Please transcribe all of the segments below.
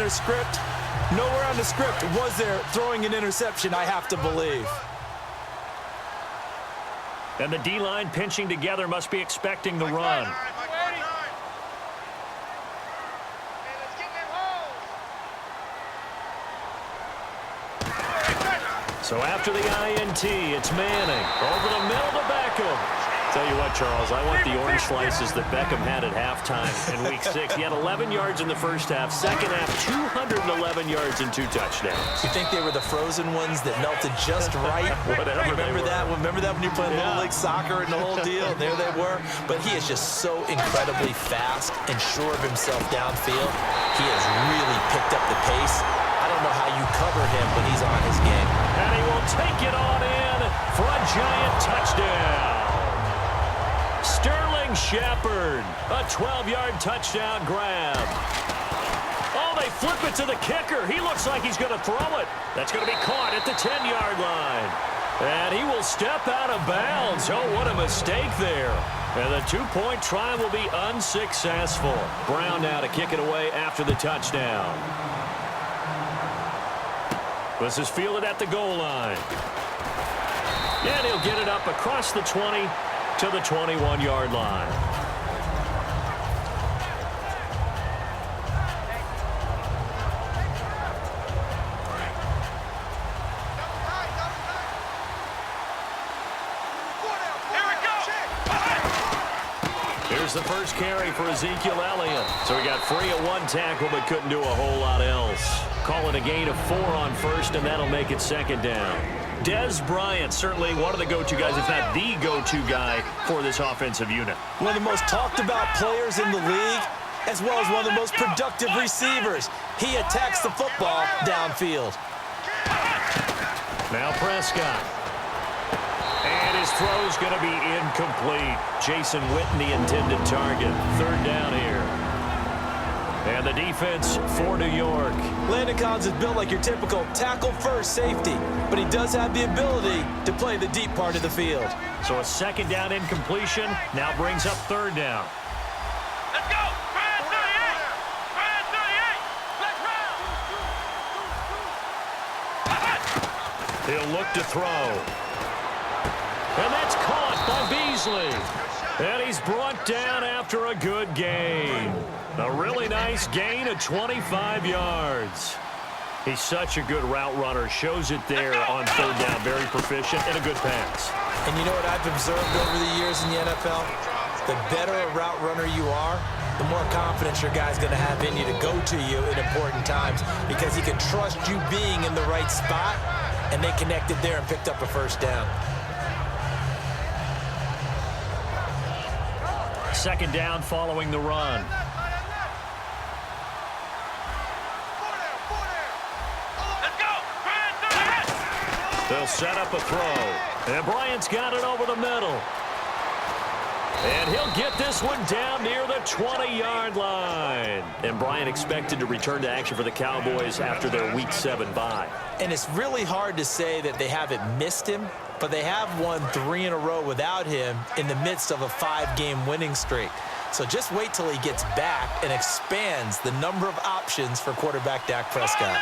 their script? Nowhere on the script was there throwing an interception, I have to believe. And the D-line pinching together must be expecting the run. So after the INT, it's Manning. Over the middle to Beckham. Tell you what, Charles, I want the orange slices that Beckham had at halftime in Week 6. He had 11 yards in the first half. Second half, 211 yards and 2 touchdowns. You think they were the frozen ones that melted just right? Whatever. Remember that? Remember that when you played Little League Soccer and the whole deal? And there they were. But he is just so incredibly fast and sure of himself downfield. He has really picked up the pace. I don't know how you cover him when he's on his game. And he will take it on in for a giant touchdown. Sterling Shepard, a 12-yard touchdown grab. Oh, they flip it to the kicker. He looks like he's going to throw it. That's going to be caught at the 10-yard line. And he will step out of bounds. Oh, what a mistake there. And the 2-point try will be unsuccessful. Brown now to kick it away after the touchdown. This is fielded at the goal line. And he'll get it up across the 20 to the 21-yard line. Here's the first carry for Ezekiel Elliott. So he got free at 1 tackle but couldn't do a whole lot else. Call it a gain of 4 on first, and that'll make it second down. Dez Bryant, certainly one of the go-to guys, if not the go-to guy for this offensive unit. One of the most talked about players in the league, as well as one of the most productive receivers. He attacks the football downfield. Now Prescott. And his throw's going to be incomplete. Jason Witten, the intended target. Third down here. And the defense for New York. Landon Collins is built like your typical tackle-first safety, but he does have the ability to play the deep part of the field. So a second down incompletion now brings up third down. Let's go! Brad 38! Brad 38! Let's run! He'll look to throw. And that's caught by Beasley. And he's brought down after a good gain. A really nice gain of 25 yards. He's such a good route runner. Shows it there on third down. Very proficient and a good pass. And you know what I've observed over the years in the NFL? The better a route runner you are, the more confidence your guy's going to have in you to go to you in important times because he can trust you being in the right spot, and they connected there and picked up a first down. Second down following the run. They'll set up a throw. And Bryant's got it over the middle. And he'll get this one down near the 20-yard line. And Bryant expected to return to action for the Cowboys after their Week 7 bye. And it's really hard to say that they haven't missed him, but they have won 3 in a row without him in the midst of a 5-game winning streak. So just wait till he gets back and expands the number of options for quarterback Dak Prescott.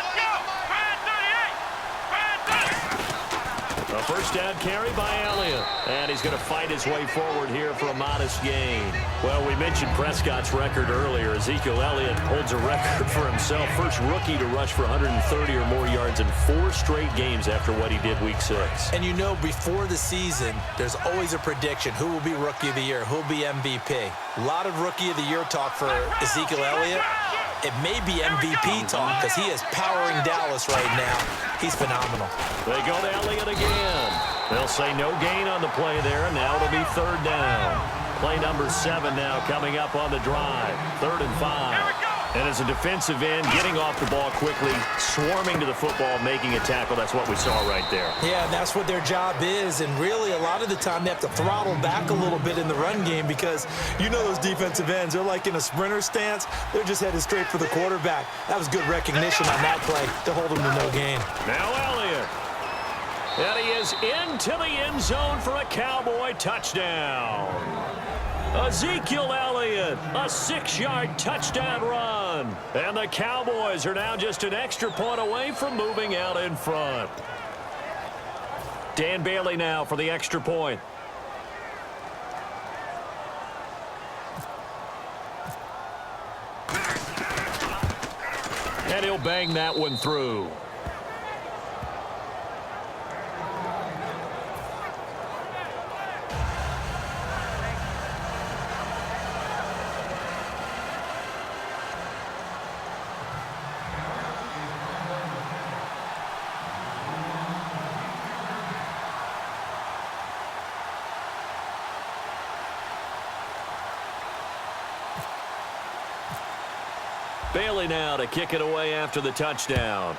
A first down carry by Elliott. And he's going to fight his way forward here for a modest gain. Well, we mentioned Prescott's record earlier. Ezekiel Elliott holds a record for himself. First rookie to rush for 130 or more yards in 4 straight games after what he did Week 6. And you know, before the season, there's always a prediction. Who will be Rookie of the Year? Who will be MVP? A lot of Rookie of the Year talk for Ezekiel Elliott. It may be MVP talk because he is powering Dallas right now. He's phenomenal. They go to Elliott again. They'll say no gain on the play there. Now it'll be third down. Play number 7 now coming up on the drive. 3rd and 5. And as a defensive end, getting off the ball quickly, swarming to the football, making a tackle. That's what we saw right there. Yeah, and that's what their job is. And really, a lot of the time, they have to throttle back a little bit in the run game because you know those defensive ends, they're like in a sprinter stance. They're just headed straight for the quarterback. That was good recognition on that play to hold him to no gain. Now Elliott. And he is into the end zone for a Cowboy touchdown. Ezekiel Elliott, a 6-yard touchdown run. run. And the Cowboys are now just an extra point away from moving out in front. Dan Bailey now for the extra point. And he'll bang that one through. Bailey now to kick it away after the touchdown.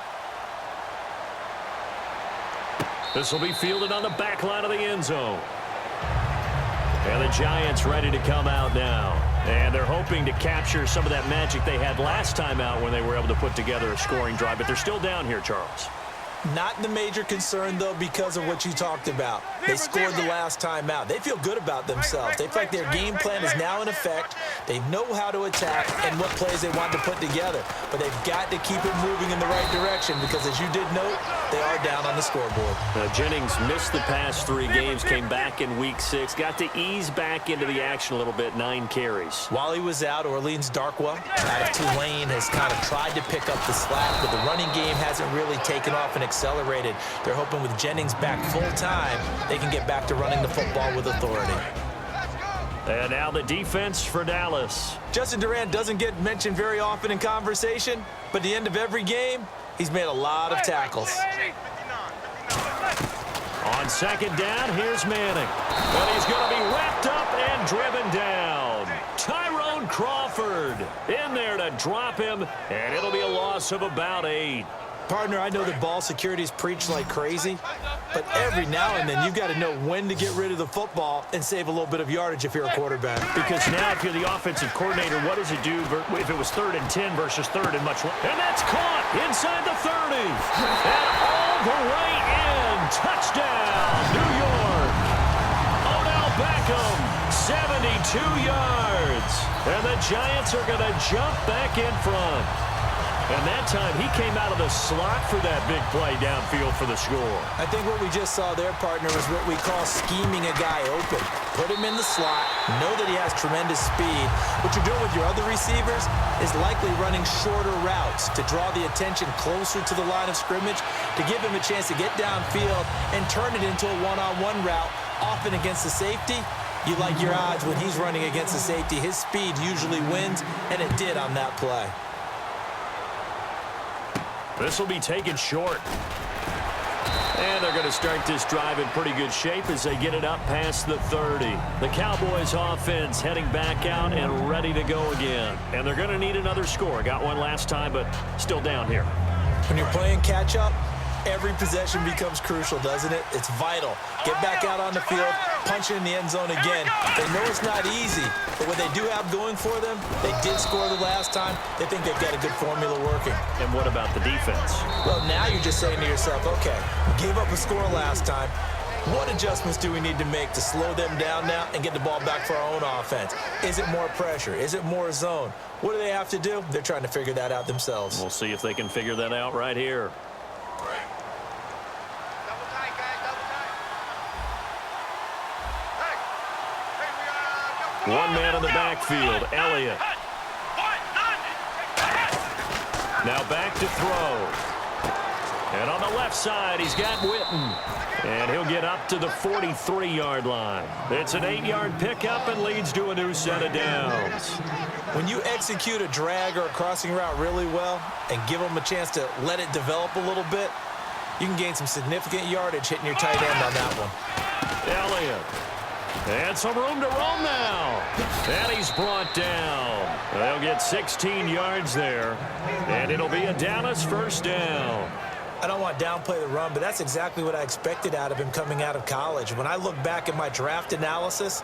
This will be fielded on the back line of the end zone. And the Giants ready to come out now. And they're hoping to capture some of that magic they had last time out when they were able to put together a scoring drive. But they're still down here, Charles. Not the major concern, though, because of what you talked about. They scored the last time out. They feel good about themselves. They feel like their game plan is now in effect. They know how to attack and what plays they want to put together. But they've got to keep it moving in the right direction because, as you did note, they are down on the scoreboard. Jennings missed the past 3 games, came back in Week 6, got to ease back into the action a little bit, 9 carries. While he was out, Orleans Darkwa out of Tulane has kind of tried to pick up the slack, but the running game hasn't really taken off and accelerated. They're hoping with Jennings back full-time, they can get back to running the football with authority. And now the defense for Dallas. Justin Durant doesn't get mentioned very often in conversation, but at the end of every game, he's made a lot of tackles. On second down, here's Manning. But he's going to be wrapped up and driven down. Tyrone Crawford in there to drop him, and it'll be a loss of about 8. Partner, I know that ball security is preached like crazy, but every now and then you've got to know when to get rid of the football and save a little bit of yardage if you're a quarterback. Because now if you're the offensive coordinator, what does it do if it was 3rd and 10 versus 3rd and much less? And that's caught inside the 30. And all the way in. Touchdown, New York. Odell Beckham, 72 yards. And the Giants are going to jump back in front. And that time, he came out of the slot for that big play downfield for the score. I think what we just saw there, partner, was what we call scheming a guy open. Put him in the slot, know that he has tremendous speed. What you're doing with your other receivers is likely running shorter routes to draw the attention closer to the line of scrimmage, to give him a chance to get downfield and turn it into a one-on-one route, often against the safety. You like your odds when he's running against the safety. His speed usually wins, and it did on that play. This will be taken short. And they're going to start this drive in pretty good shape as they get it up past the 30. The Cowboys offense heading back out and ready to go again. And they're going to need another score. Got one last time, but still down here. When you're playing catch-up, every possession becomes crucial, doesn't it? It's vital. Get back out on the field, punch it in the end zone again. They know it's not easy, but what they do have going for them, they did score the last time. They think they've got a good formula working. And what about the defense? Well, now you're just saying to yourself, okay, we gave up a score last time. What adjustments do we need to make to slow them down now and get the ball back for our own offense? Is it more pressure? Is it more zone? What do they have to do? They're trying to figure that out themselves. We'll see if they can figure that out right here. One man in the backfield, Elliott. Now back to throw. And on the left side, he's got Witten. And he'll get up to the 43-yard line. It's an 8-yard pickup and leads to a new set of downs. When you execute a drag or a crossing route really well and give them a chance to let it develop a little bit, you can gain some significant yardage hitting your tight end on that one. Elliott. And some room to roam now. And he's brought down. They'll get 16 yards there. And it'll be a Dallas first down. I don't want to downplay the run, but that's exactly what I expected out of him coming out of college. When I look back at my draft analysis,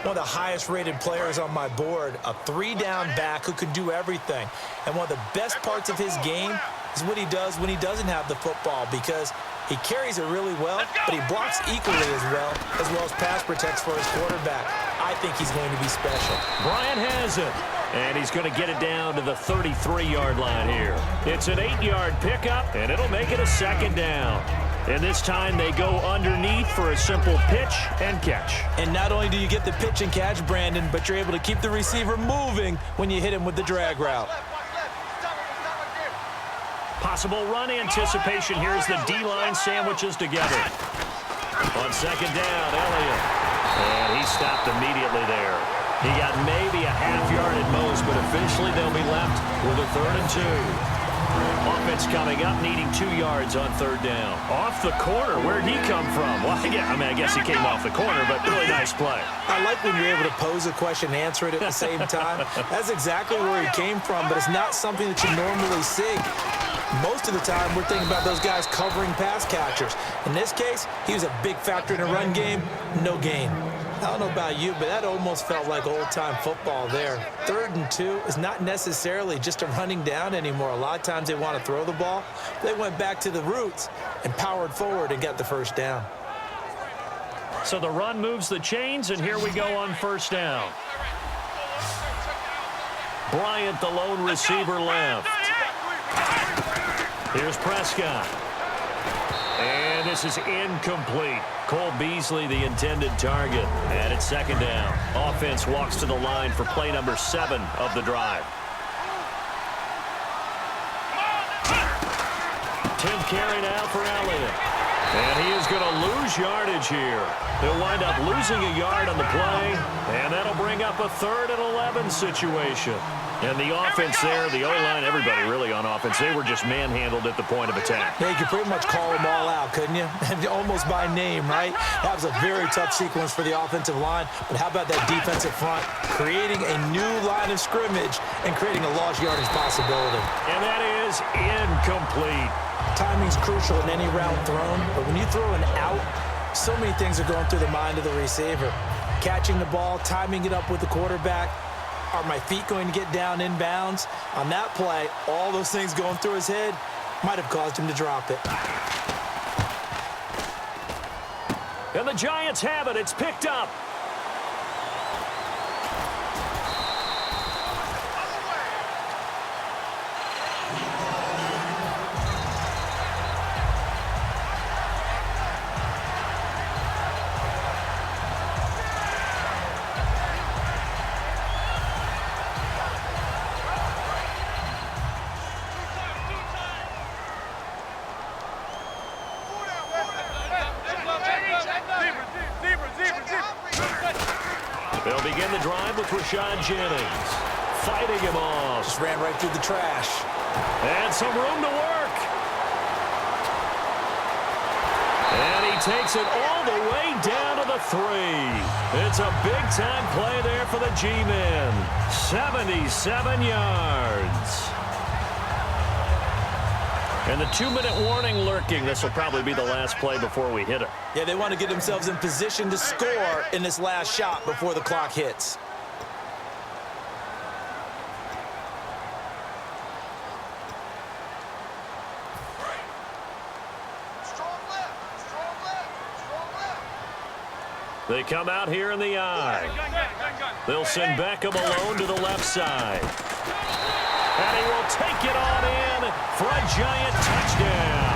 one of the highest-rated players on my board, a 3-down back who can do everything. And one of the best parts of his game is what he does when he doesn't have the football, because he carries it really well, but he blocks equally as well as pass protects for his quarterback. I think he's going to be special. Bryant has it. And he's going to get it down to the 33-yard line here. It's an 8-yard pickup, and it'll make it a second down. And this time they go underneath for a simple pitch and catch. And not only do you get the pitch and catch, Brandon, but you're able to keep the receiver moving when you hit him with the drag route. Possible run anticipation. Here's the D-line sandwiches together. On second down, Elliott. And he stopped immediately there. He got maybe a half yard at most, but eventually they'll be left with a 3rd and 2. Offense coming up, needing 2 yards on 3rd down. Off the corner. Where'd he come from? Well, yeah, I guess he came off the corner, but really nice play. I like when you're able to pose a question and answer it at the same time. That's exactly where he came from, but it's not something that you normally see. Most of the time, we're thinking about those guys covering pass catchers. In this case, he was a big factor in the run game. No gain. I don't know about you, but that almost felt like old-time football there. 3rd and 2 is not necessarily just a running down anymore. A lot of times they want to throw the ball. They went back to the roots and powered forward and got the 1st down. So the run moves the chains, and here we go on 1st down. Bryant, the lone receiver, left. Here's Prescott. And this is incomplete. Cole Beasley, the intended target. And it's 2nd down. Offense walks to the line for play number 7 of the drive. 10th carry now for Elliott. And he is going to lose yardage here. He'll wind up losing a yard on the play, and that'll bring up a 3rd and 11 situation. And the offense there, the O-line, everybody really on offense, they were just manhandled at the point of attack. Yeah, you could pretty much call them all out, couldn't you? Almost by name, right? That was a very tough sequence for the offensive line. But how about that defensive front? Creating a new line of scrimmage and creating a lost yardage possibility. And that is incomplete. Timing's crucial in any route thrown, but when you throw an out, so many things are going through the mind of the receiver. Catching the ball, timing it up with the quarterback. Are my feet going to get down inbounds? On that play, all those things going through his head might have caused him to drop it. And the Giants have it. It's picked up. They'll begin the drive with Rashad Jennings. Fighting him off. Just ran right through the trash. And some room to work. And he takes it all the way down to the 3. It's a big-time play there for the G-men. 77 yards. And the 2-minute warning lurking. This will probably be the last play before we hit it. Yeah, they want to get themselves in position to score in this last shot before the clock hits. They come out here in the eye. They'll send Beckham alone to the left side. And he will take it on in for a Giant touchdown.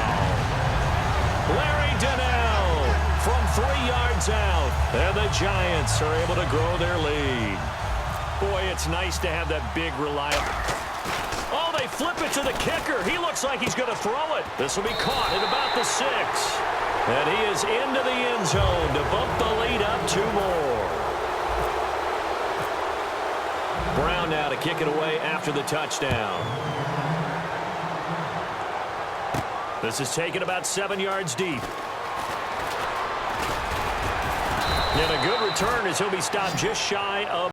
Larry Donnell from 3 yards out. And the Giants are able to grow their lead. Boy, it's nice to have that big, reliable. Oh, they flip it to the kicker. He looks like he's going to throw it. This will be caught at about the 6. And he is into the end zone to bump the lead up 2 more. Brown now to kick it away after the touchdown. This is taken about 7 yards deep. And a good return as he'll be stopped just shy of